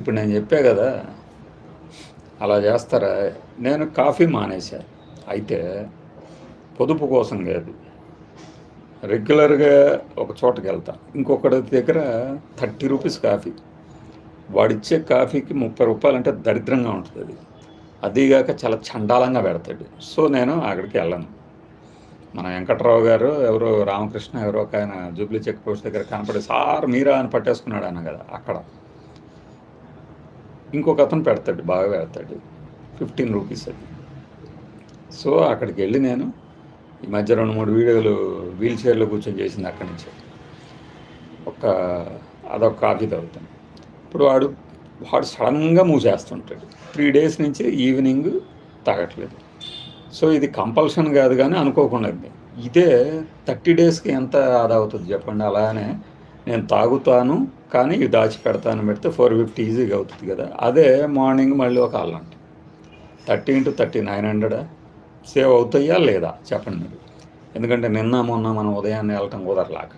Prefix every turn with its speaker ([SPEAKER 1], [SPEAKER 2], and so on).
[SPEAKER 1] ఇప్పుడు నేను చెప్పా కదా, అలా చేస్తారా? నేను కాఫీ మానేశా. అయితే పొదుపు కోసం కాదు, రెగ్యులర్గా ఒక చోటకి వెళ్తా, ఇంకొకటి దగ్గర 30 రూపీస్ కాఫీ, వాడిచ్చే కాఫీకి 30 రూపాయలు అంటే దరిద్రంగా ఉంటుంది. అది అదీగాక చాలా చండాలంగా పెడతాడు. సో నేను అక్కడికి వెళ్ళను. మన వెంకట్రావు గారు ఎవరో రామకృష్ణ ఎవరో ఒక ఆయన జూబ్లీ చెక్ పోస్ట్ దగ్గర కనపడి, సార్ మీరా అని పట్టేసుకున్నాడు అన్న కదా, అక్కడ ఇంకొక అతను పెడతాడు, బాగా పెడతాడు, 15 రూపీస్ అది. సో అక్కడికి వెళ్ళి నేను ఈ మధ్య 2-3 వీడియోలు వీల్ చైర్లో కూర్చొని చేసింది అక్కడి నుంచి ఒక అదొక కాఫీ తాగుతాను. ఇప్పుడు వాడు సడన్గా మూవ్ చేస్తుంటాడు. 3 డేస్ నుంచి ఈవినింగ్ తాగట్లేదు. సో ఇది కంపల్షన్ కాదు, కానీ అనుకోకుండా ఇదే 30 డేస్కి ఎంత ఆదా అవుతుంది చెప్పండి. అలానే నేను తాగుతాను, కానీ ఇవి దాచిపెడతాను, పెడితే 450 ఈజీగా అవుతుంది కదా. అదే మార్నింగ్ మళ్ళీ ఒక అల్లంట 30 × 30 900 సేవ్ అవుతాయా లేదా చెప్పండి మీరు. ఎందుకంటే నిన్న మొన్న మనం ఉదయాన్నే వెళ్ళటం కుదరలాక.